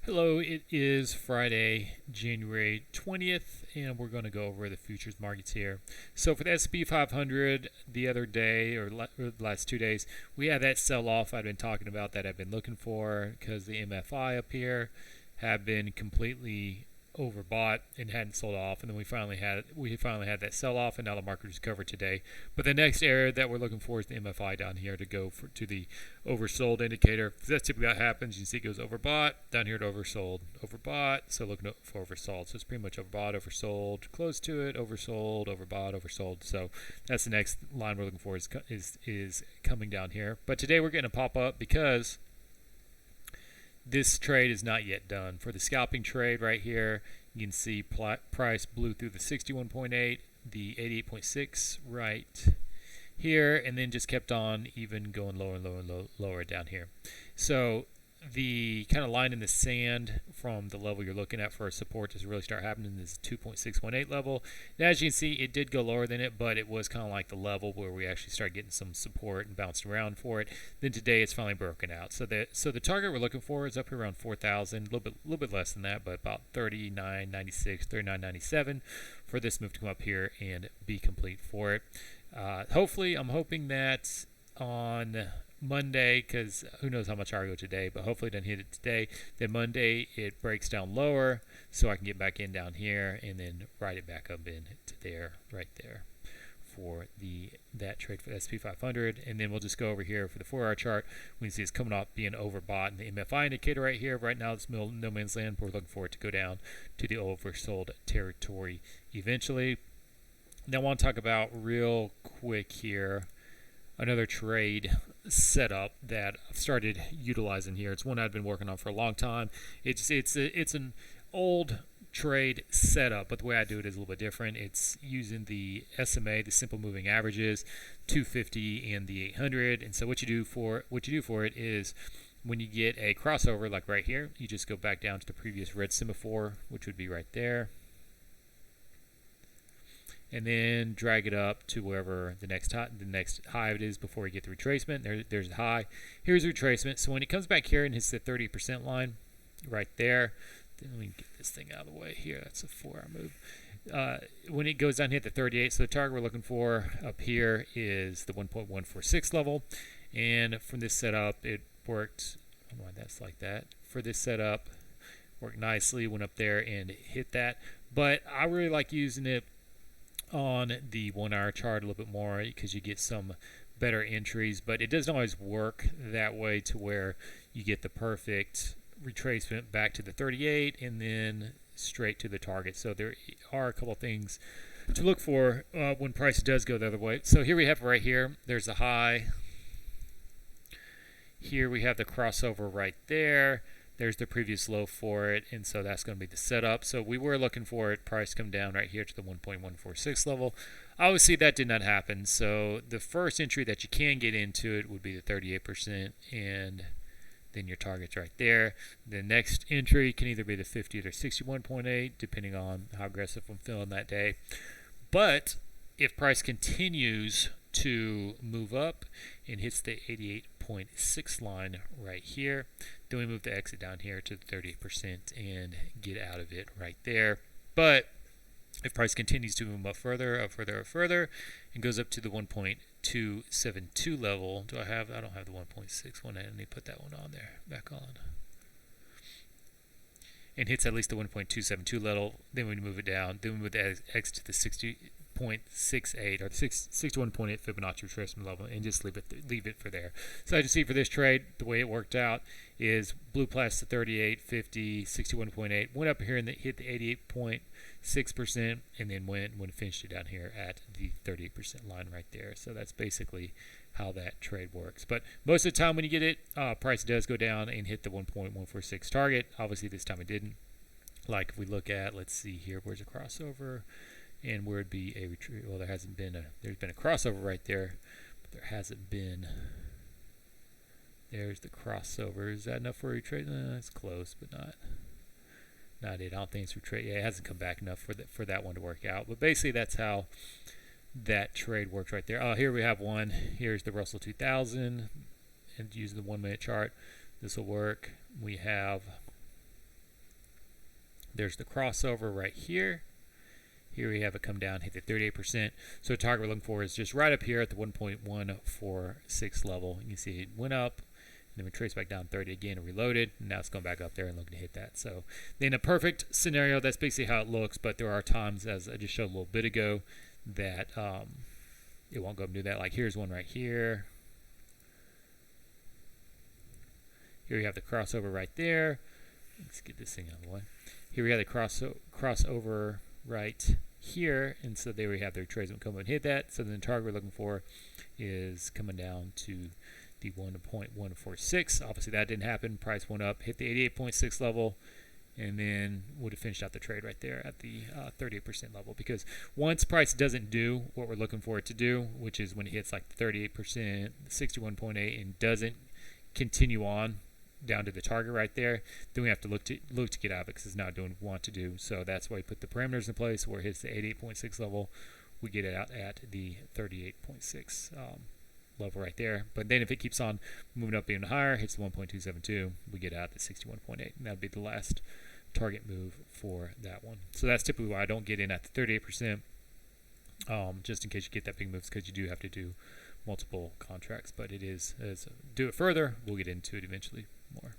Hello, it is Friday, January 20th, and we're going to go over the futures markets here. So for the S&P 500 the other day, or the last 2 days, we had that sell-off I've been talking about that I've been looking for because the MFI up here have been completely overbought and hadn't sold off, and then we finally had that sell off, and now the market recovered today. But the next area that we're looking for is the MFI down here to go to the oversold indicator. That's typically what happens. You can see it goes overbought down here to oversold, overbought. So looking for oversold. So it's pretty much overbought, oversold, close to it, oversold, overbought, oversold. So that's the next line we're looking for is coming down here. But today we're getting a pop up because this trade is not yet done. For the scalping trade right here, you can see price blew through the 61.8, the 88.6 right here, and then just kept on even going lower and lower and lower down here. So the kind of line in the sand from the level you're looking at for a support to really start happening is 2.618 level. And as you can see, it did go lower than it, but it was kind of like the level where we actually started getting some support and bounced around for it. Then today it's finally broken out. So the target we're looking for is up here around 4,000, a little bit less than that, but about 39.96, 39.97 for this move to come up here and be complete for it. Hopefully, I'm hoping that on Monday, because who knows how much I go today, but hopefully it doesn't hit it today. Then Monday it breaks down lower, so I can get back in down here and then ride it back up into there, right there, for that trade for the S&P 500. And then we'll just go over here for the 4-hour chart. We can see it's coming off being overbought in the MFI indicator right here. Right now it's no man's land. We're looking for it to go down to the oversold territory eventually. Now I want to talk about real quick here another trade setup that I've started utilizing here. It's one I've been working on for a long time. It's an old trade setup, but the way I do it is a little bit different. It's using the SMA, the simple moving averages, 250 and the 800. And so what you do for it is when you get a crossover like right here, you just go back down to the previous red semaphore, which would be right there, and then drag it up to wherever the next high it is before you get the retracement. There's a high. Here's the retracement. So when it comes back here and hits the 30% line right there, then we can get this thing out of the way here. That's a 4-hour move. When it goes down, hit the 38. So the target we're looking for up here is the 1.146 level. And from this setup, it worked. I don't know why that's like that. For this setup, worked nicely. Went up there and hit that. But I really like using it on the 1-hour chart a little bit more because you get some better entries, but it doesn't always work that way to where you get the perfect retracement back to the 38 and then straight to the target. So there are a couple of things to look for when price does go the other way. So here we have right here, there's a high. Here we have the crossover right there. There's the previous low for it, and so that's going to be the setup. So we were looking for it, price come down right here to the 1.146 level. Obviously, that did not happen. So the first entry that you can get into it would be the 38%, and then your target's right there. The next entry can either be the 50 or 61.8, depending on how aggressive I'm feeling that day. But if price continues to move up and hits the 88.6 line right here, then we move the exit down here to the 38% and get out of it right there. But if price continues to move up further, and goes up to the 1.272 level, I don't have the 1.61. Let me put that one on there, back on. And hits at least the 1.272 level, then we move it down. Then we move the exit to the 60.68 or the 61.8 Fibonacci retracement level, and just leave it for there. So as you see for this trade, the way it worked out is blue past the 38, 50, 61.8, went up here and hit the 88.6%, and then went and finished it down here at the 38% line right there. So that's basically how that trade works. But most of the time when you get it, price does go down and hit the 1.146 target. Obviously this time it didn't. Like if we look at, let's see here, where's a crossover? And where it'd be a retreat. Well, there's been a crossover right there, but there hasn't been. There's the crossover. Is that enough for a retreat? It's close, but not it. I don't think it's retreat. Yeah, it hasn't come back enough for that one to work out. But basically, that's how that trade works right there. Here we have one. Here's the Russell 2000, and using the 1-minute chart, this will work. We have There's the crossover right here. Here we have it come down, hit the 38%. So the target we're looking for is just right up here at the 1.146 level. You can see it went up, and then we trace back down 30 again and reloaded, and now it's going back up there and looking to hit that. So in a perfect scenario, that's basically how it looks, but there are times, as I just showed a little bit ago, that it won't go up and do that. Like here's one right here. Here we have the crossover right there. Let's get this thing out of the way. Here we have the crossover right here, and so there we have their retracement come and hit that. So then the target we're looking for is coming down to the 1.146. Obviously that didn't happen. Price went up, hit the 88.6 level, and then would have finished out the trade right there at the 38% level. Because once price doesn't do what we're looking for it to do, which is when it hits like 38%, 61.8, and doesn't continue on down to the target right there, then we have to look to get out of it because it's not doing what we want to do. So that's why we put the parameters in place where it hits the 88.6 level. We get it out at the 38.6 level right there. But then if it keeps on moving up even higher, hits the 1.272, we get out at the 61.8, and that would be the last target move for that one. So that's typically why I don't get in at the 38%, just in case you get that big moves, because you do have to do multiple contracts. But it is, as do it further, we'll get into it eventually more.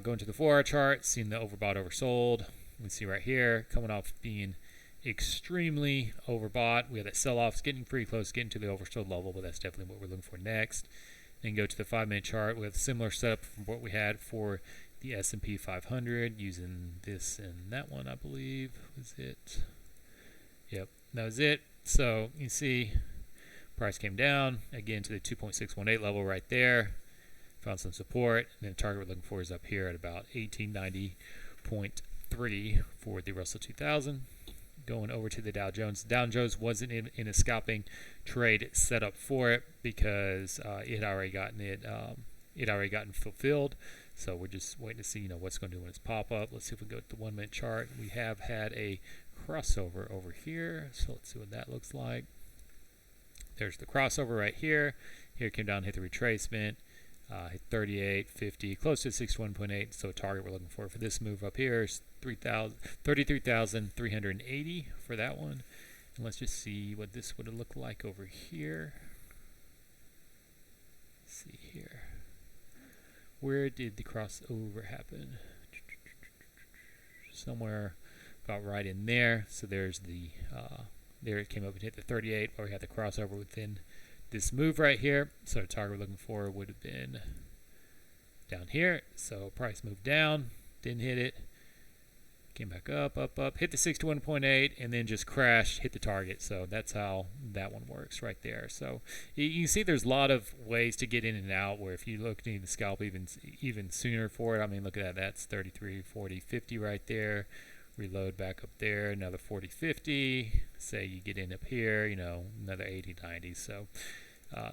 Going to the 4-hour chart, seeing the overbought, oversold. We can see right here, coming off being extremely overbought. We have that sell-off. It's getting pretty close, getting to the oversold level, but that's definitely what we're looking for next. Then go to the 5-minute chart. We have a similar setup from what we had for the S&P 500, using this and that one, I believe. Was it? Yep, that was it. So you see, price came down again to the 2.618 level right there. Found some support, and then the target we're looking for is up here at about 1890.3 for the Russell 2000. Going over to the Dow Jones. Dow Jones wasn't in a scalping trade set up for it because it had already gotten fulfilled. So we're just waiting to see what's going to do when it's pop up. Let's see if we go to the 1-minute chart. We have had a crossover over here, so let's see what that looks like. There's the crossover right here. Here it came down, hit the retracement. Hit 38, 50, close to 61.8. So target we're looking for this move up here is 33,380 for that one. And let's just see what this would have looked like over here. Let's see here. Where did the crossover happen? Somewhere about right in there. So there's the, there it came up and hit the 38, where we had the crossover within this move right here. So the target we're looking for would have been down here. So price moved down, didn't hit it, came back up, hit the 61.8, and then just crashed, hit the target. So that's how that one works right there. So you can see there's a lot of ways to get in and out, where if you look to the scalp even sooner for it, I mean, look at that, that's 33, 40, 50 right there. Reload back up there, another 40, 50. Say you get in up here, another 80, 90. So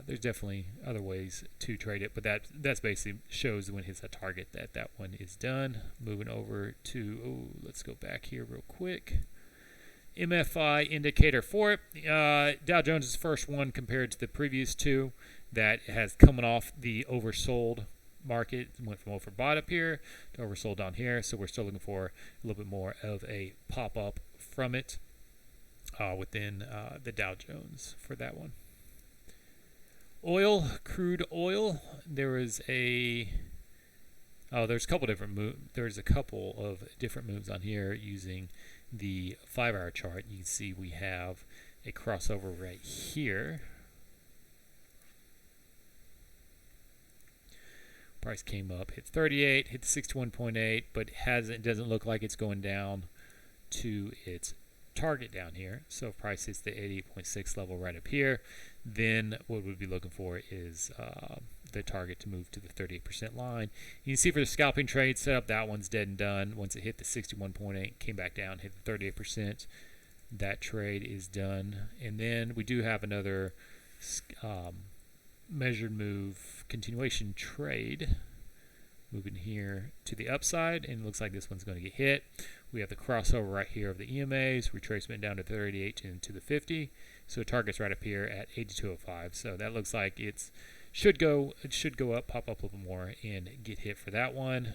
there's definitely other ways to trade it, but that's basically shows when it hits a target that one is done. Moving over to, let's go back here real quick. MFI indicator for it. Dow Jones is the first one compared to the previous two that has coming off the oversold market. Went from overbought up here to oversold down here, so we're still looking for a little bit more of a pop-up from it within the Dow Jones for that one. Oil, crude oil, there's a couple different moves on here using the 5-hour chart. You can see we have a crossover right here. Price came up, hit 38, hit the 61.8, but it doesn't look like it's going down to its target down here. So if price hits the 88.6 level right up here, then what we'd be looking for is the target to move to the 38% line. You can see for the scalping trade setup, that one's dead and done. Once it hit the 61.8, came back down, hit the 38%, that trade is done. And then we do have another measured move continuation trade moving here to the upside, and it looks like this one's going to get hit. We have the crossover right here of the EMAs, retracement down to 38 and to the 50. So the target's right up here at 82.05. So that looks like it should go up, pop up a little more, and get hit for that one.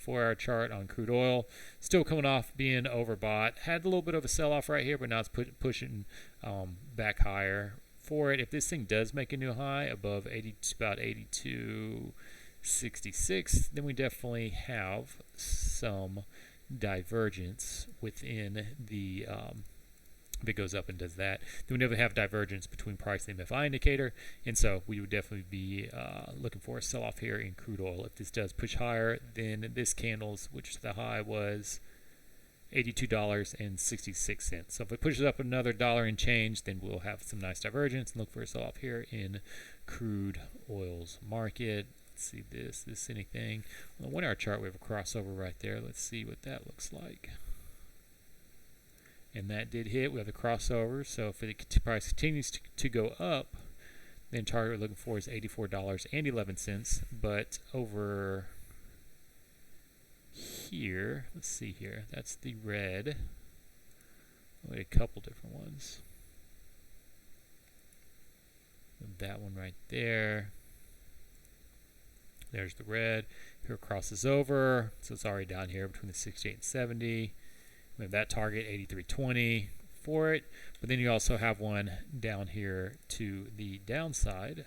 4-hour chart on crude oil. Still coming off being overbought. Had a little bit of a sell-off right here, but now it's pushing back higher for it. If this thing does make a new high above 80, about 82.66, then we definitely have some divergence within the if it goes up and does that, then we never have divergence between price and the MFI indicator, and so we would definitely be looking for a sell-off here in crude oil. If this does push higher than this candle's, which the high was $82.66. So if it pushes up another dollar and change, then we'll have some nice divergence and look for a sell-off here in crude oil's market. Let's see this anything. On the 1-hour chart, we have a crossover right there. Let's see what that looks like. And that did hit. We have the crossover. So if the price continues to go up, then target we're looking for is $84.11. But over here, let's see here. That's the red. We had a couple different ones. That one right there. There's the red. Here it crosses over. So it's already down here between the 68 and 70. We have that target, 83.20 for it. But then you also have one down here to the downside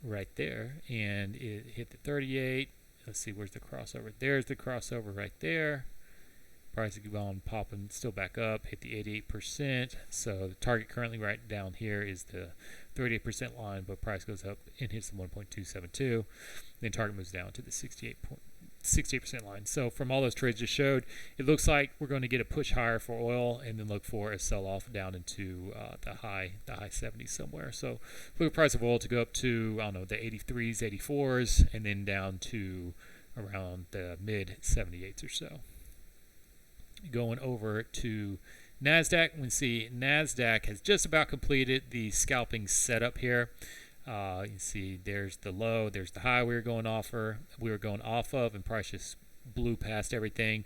right there. And it hit the 38. Let's see, where's the crossover? There's the crossover right there. Price is on popping, still back up, hit the 88%. So the target currently right down here is the 38% line, but price goes up and hits the 1.272. Then target moves down to the 68% line. So from all those trades just showed, it looks like we're going to get a push higher for oil and then look for a sell-off down into the high 70s somewhere. So look at the price of oil to go up to, I don't know, the 83s, 84s, and then down to around the mid 78s or so. Going over to Nasdaq, we can see Nasdaq has just about completed the scalping setup here. You can see there's the low, there's the high we were going off of, and price just blew past everything.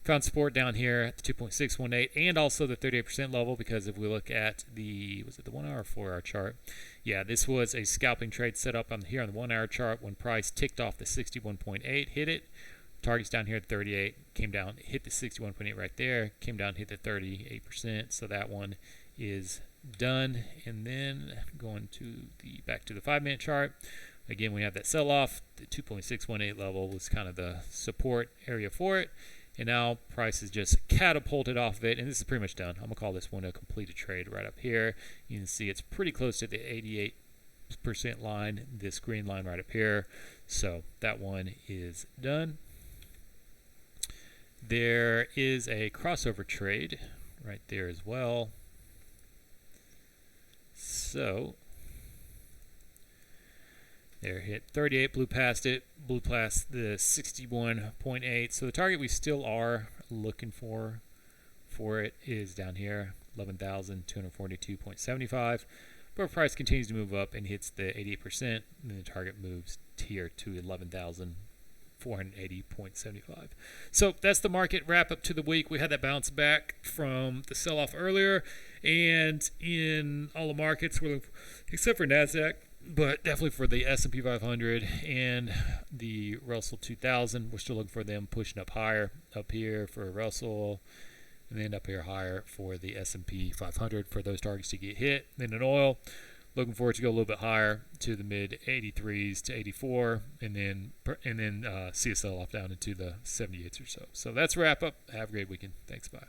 Found support down here at the 2.618 and also the 38% level, because if we look at the 1 hour or 4 hour chart, yeah, this was a scalping trade set up on here on the 1 hour chart when price ticked off the 61.8, hit it. Target's down here at 38, came down, hit the 61.8 right there, came down, hit the 38%. So that one is done. And then going to back to the 5-minute chart. Again, we have that sell-off. The 2.618 level was kind of the support area for it. And now price is just catapulted off of it, and this is pretty much done. I'm gonna call this one a completed trade right up here. You can see it's pretty close to the 88% line, this green line right up here. So that one is done. There is a crossover trade right there as well. So there, hit 38, blew past it, blew past the 61.8. So the target we still are looking for it is down here, 11,242.75. But price continues to move up and hits the 88%, and then the target moves here to 11,480.75. So that's the market wrap up to the week. We had that bounce back from the sell-off earlier, and in all the markets, except for Nasdaq, but definitely for the S&P 500 and the Russell 2000, we're still looking for them pushing up higher, up here for Russell, and then up here higher for the S&P 500 for those targets to get hit. Then in oil, looking for it to go a little bit higher to the mid 83s to 84, and then see a sell off down into the 78s or so. So that's a wrap up. Have a great weekend. Thanks. Bye.